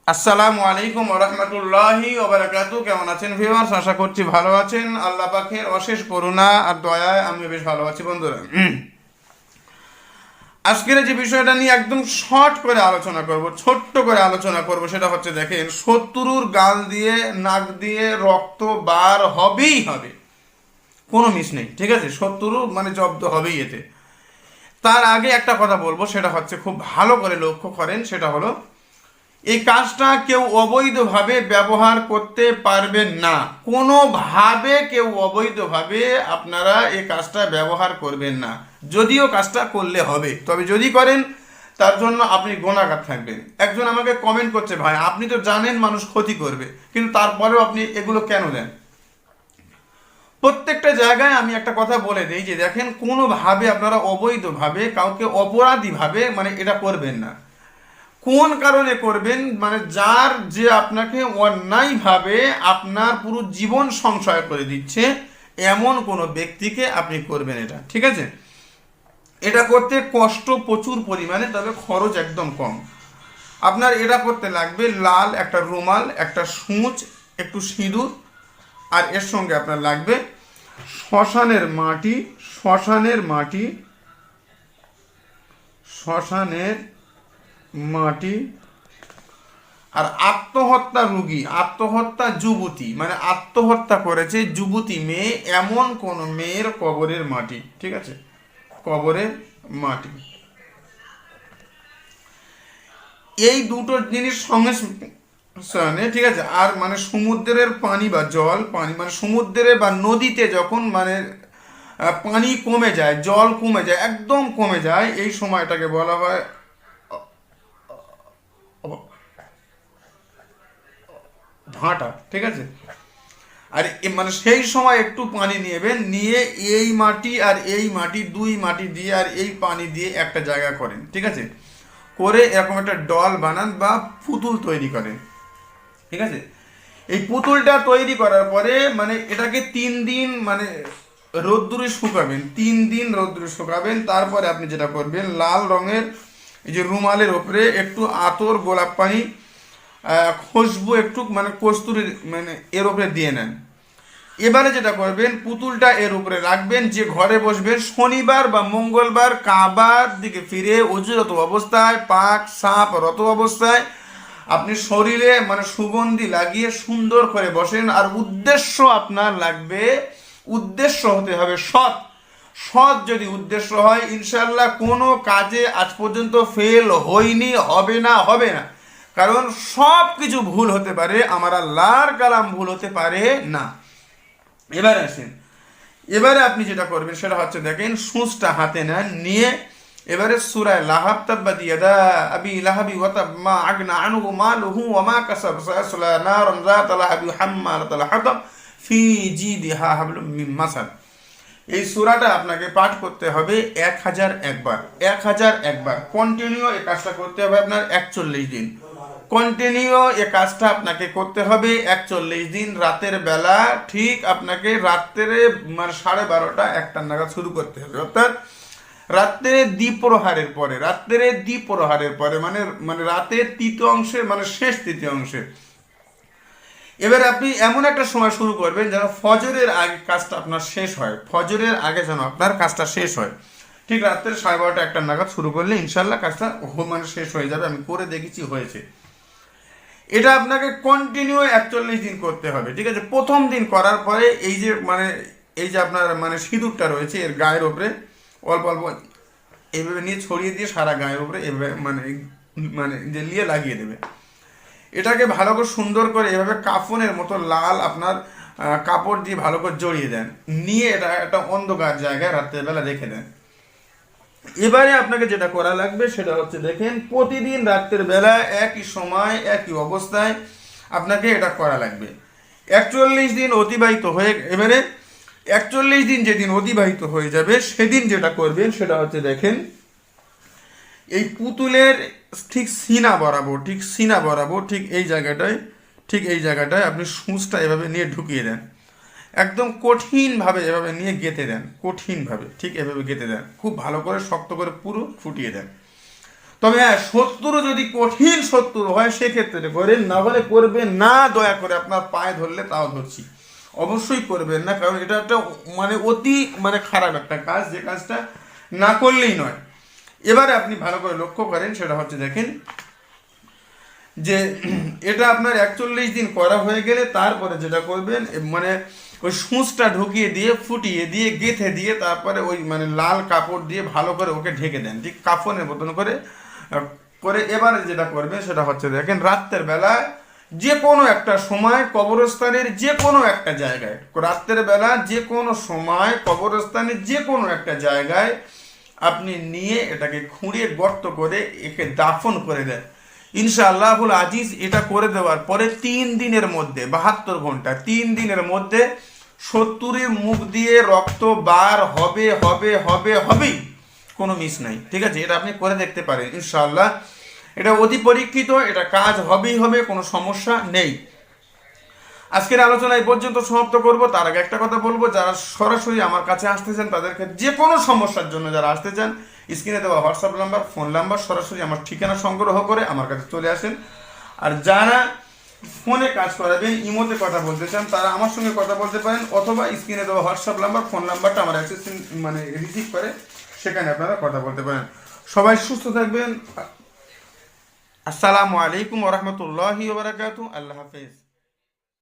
আসসালামু আলাইকুম ওয়া রাহমাতুল্লাহি ওয়া বারাকাতুহু। কেমন আছেন ভিউয়ার্স? আশা করছি ভালো আছেন। আল্লাহ পাকের অশেষ করুণা আর দয়ায় আমি বেশ ভালো আছি বন্ধুরা। আজকের যে বিষয়টা নিয়ে একদম শর্ট করে আলোচনা করব, ছোট্ট করে আলোচনা করব, সেটা হচ্ছে দেখেন, শত্রুর গাল দিয়ে নাক দিয়ে রক্ত বার হবেই হবে, কোনো মিস নেই, ঠিক আছে? শত্রু মানে জব্দ হবেই এতে। তার আগে একটা কথা বলবো, সেটা হচ্ছে খুব ভালো করে লক্ষ্য করেন, সেটা হলো এই কাজটা কেউ অবৈধভাবে ব্যবহার করতে পারবেন না। কোনোভাবে কেউ অবৈধভাবে আপনারা এই কাজটা ব্যবহার করবেন না। যদিও কাজটা করলে হবে, তবে যদি করেন তার জন্য আপনি গুনাহগার থাকবেন। একজন আমাকে কমেন্ট করছে, ভাই আপনি তো জানেন মানুষ ক্ষতি করবে, কিন্তু তারপরেও আপনি এগুলো কেন দেন? প্রত্যেকটা জায়গায় আমি একটা কথা বলে দিই যে দেখেন, কোনোভাবে আপনারা অবৈধভাবে কাউকে অপরাধীভাবে মানে এটা করবেন না। কোন কারণে করবেন? মানে যার যে আপনাকে অন্যায়ভাবে আপনার পুরো জীবন সংশয় করে দিচ্ছে, এমন কোনো ব্যক্তিকে আপনি করবেন এটা, ঠিক আছে? এটা করতে কষ্ট প্রচুর পরিমাণে, তবে খরচ একদম কম। আপনার এটা করতে লাগবে লাল একটা রুমাল, একটা সূচ, একটু সিঁদুর, আর এর সঙ্গে আপনার লাগবে শ্মশানের মাটি, শ্মশানের মাটি, শ্মশানের মাটি, আর আত্মহত্যা রুগী, আত্মহত্যা যুবতী, মানে আত্মহত্যা করেছে যুবতী মেয়ে, এমন কোন মেয়ের কবরের মাটি, ঠিক আছে? কবরের মাটি, এই দুটো জিনিস সংমিশ্রণে, ঠিক আছে? আর মানে সমুদ্রের পানি বা জল পানি, মানে সমুদ্রে বা নদীতে যখন মানে পানি কমে যায়, জল কমে যায়, একদম কমে যায়, এই সময়টাকে বলা হয় ভাঁটা, ঠিক আছে? আর মানে সেই সময় একটু পানি নেবেন, নিয়ে এই মাটি আর এই মাটি, দুই মাটি দিয়ে আর এই পানি দিয়ে একটা জায়গা করেন, ঠিক আছে? করে এরকম একটা ডল বানান বা পুতুল তৈরি করেন, ঠিক আছে? এই পুতুলটা তৈরি করার পরে মানে এটাকে 3 দিন মানে রোদ্দুরে শুকাবেন, 3 দিন রোদ্দুরে শুকাবেন। তারপরে আপনি যেটা করবেন, লাল রঙের এই যে রুমালের ওপরে একটু আতর, গোলাপ পানি, খুশবু একটু মানে কস্তুরি মানে এর উপরে দিয়ে নেন। এবারে যেটা করবেন, পুতুলটা এর উপরে রাখবেন, যে ঘরে বসবেন শনিবার বা মঙ্গলবার কাবার দিকে ফিরে অজুরত অবস্থায়, পাক সাপ রত অবস্থায় আপনি শরীরে মানে সুগন্ধি লাগিয়ে সুন্দর করে বসেন। আর উদ্দেশ্য আপনার লাগবে, উদ্দেশ্য হতে হবে সৎ। সৎ যদি উদ্দেশ্য হয়, ইনশাল্লাহ কোনো কাজে আজ পর্যন্ত ফেল হয়নি, হবে না, হবে না। কারণ সব কিছু ভুল হতে পারে, আমার আল্লাহর কালাম ভুল হতে পারে না। এবারে আসেন, এবারে আপনি যেটা করবেন সেটা হচ্ছে দেখেন, সূঁচটা হাতে নেন, নিয়ে এবারে সূরা লাহাব, তাব্বাত ইয়াদা আবি লাহাবি ওয়া তাব মা আগনা আনহু মালুহু ওয়া মা কাসাব সায়াসলা নারান যাতা লাহাবি হাম্মালাতাল হাতাব ফি জিদিহা হাবলুম মিন মাসাদ। এই সূরাটা আপনাকে পাঠ করতে হবে 1001 বার, 1001 বার কন্টিনিউ। এই কাজটা করতে হবে আপনার 41 দিন কন্টিনিউ। এ কাজটা আপনাকে করতে হবে 41 দিন। রাতের বেলা ঠিক আপনাকে রাত্রে মানে 12:30 একটা নাগাদ শুরু করতে হবে, অর্থাৎ রাত্রে দ্বিপ্রহারের পরে, রাত্রে দ্বিপ্রহারের পরে মানে মানে রাতের তৃতীয় অংশে, মানে শেষ তৃতীয় অংশে। এবারে আপনি এমন একটা সময় শুরু করবেন যেন ফজরের আগে কাজটা আপনার শেষ হয়, ফজরের আগে যেন আপনার কাজটা শেষ হয়। ঠিক রাত্রে 12:30 একটা নাগাদ শুরু করলে ইনশাল্লাহ কাজটা মানে শেষ হয়ে যাবে। আমি করে দেখেছি, হয়েছে। এটা আপনাকে কন্টিনিউ 41 দিন করতে হবে, ঠিক আছে? প্রথম দিন করার পরে এই যে মানে এই যে আপনার মানে সিঁদুরটা রয়েছে এর গায়ের ওপরে অল্প অল্প এইভাবে নিয়ে ছড়িয়ে দিয়ে সারা গায়ের উপরে এভাবে মানে মানে যে নিয়ে লাগিয়ে দেবে। এটাকে ভালো করে সুন্দর করে এভাবে কাফনের মতো লাল আপনার কাপড় দিয়ে ভালো করে জড়িয়ে দেন, নিয়ে এটা একটা অন্ধকার জায়গায় রাত্রেবেলা রেখে দেন। এবারে আপনাকে যেটা করা লাগবে সেটা হচ্ছে দেখেন, প্রতিদিন রাত্রের বেলা একই সময় একই অবস্থায় আপনাকে এটা করা লাগবে। 41 দিন অতিবাহিত হয়ে এবারে 41 দিন যেদিন অতিবাহিত হয়ে যাবে সেদিন যেটা করবেন সেটা হচ্ছে দেখেন, এই পুতুলের ঠিক সিনা বরাবর, ঠিক সিনা বরাবর, ঠিক এই জায়গাটায়, ঠিক এই জায়গাটায় আপনি সূঁচটা এভাবে নিয়ে ঢুকিয়ে দেন, একদম কঠিনভাবে এভাবে নিয়ে গেঁথে দেন, কঠিনভাবে ঠিক এভাবে গেঁথে দেন, খুব ভালো করে শক্ত করে পুরো ফুটিয়ে দেন। তবে হ্যাঁ, শত্রু যদি কঠিন শত্রু হয় সেক্ষেত্রে করেন, না হলে করবেন না। দয়া করে আপনার পায়ে ধরলে তাও ধরছি, অবশ্যই করবেন না, কারণ এটা একটা অতি খারাপ একটা কাজ, যে কাজটা না করলেই নয়। এবারে আপনি ভালো করে লক্ষ্য করেন, সেটা হচ্ছে দেখেন যে এটা আপনার 41 দিন করা হয়ে গেলে তারপরে যেটা করবেন, ওই সূঁচটা ঢুকিয়ে দিয়ে, ফুটিয়ে দিয়ে, গেঁথে দিয়ে, তারপরে ওই লাল কাপড় দিয়ে ভালো করে ওকে ঢেকে দেন, ঠিক কাফনের মতন করে করে। এবারে যেটা করবেন সেটা হচ্ছে দেখেন, রাত্রের বেলায় যে কোনো একটা সময় কবরস্থানের যে কোনো একটা জায়গায়, রাত্রের বেলা যে কোনো সময় কবরস্থানের যে কোনো একটা জায়গায় আপনি নিয়ে এটাকে খুঁড়িয়ে গর্ত করে একে দাফন করে দেন। ইনশাআল্লাহুল আজিজ এটা করে দেওয়ার পরে 3 দিনের মধ্যে, 72 ঘন্টা, 3 দিনের মধ্যে 70-এর মুখ দিয়ে রক্ত বার হবে হবে হবে হবেই, কোনো মিস নাই। ঠিক আছে, এটা আপনি করে দেখতে পারেন ইনশাআল্লাহ। এটা অতি পরীক্ষিত, এটা কাজ হবেই হবে, কোনো সমস্যা নেই। আজকের আলোচনা এই পর্যন্ত সমাপ্ত করব। তার আগে একটা কথা বলবো, যারা সরাসরি আমার কাছে আসতে চান, তাদেরকে যে কোনো সমস্যার জন্য যারা আসতে চান, স্ক্রিনে দেওয়া হোয়াটসঅ্যাপ নাম্বার, ফোন নাম্বার, সরাসরি আমার ঠিকানা সংগ্রহ করে আমার কাছে চলে আসেন। আর যারা ফোনে কাজ করাবেন, ইমোতে কথা বলতে চান, তারা আমার সঙ্গে কথা বলতে পারেন, অথবা স্ক্রিনে দেওয়া হোয়াটসঅ্যাপ নাম্বার, ফোন নাম্বারটা আমার অ্যাসিস্ট্যান্ট রিসিভ করে, সেখানে আপনারা কথা বলতে পারেন। সবাই সুস্থ থাকবেন। আসসালামু আলাইকুম ওয়া রাহমাতুল্লাহি ওয়া বারাকাতুহু। আল্লাহ হাফেজ।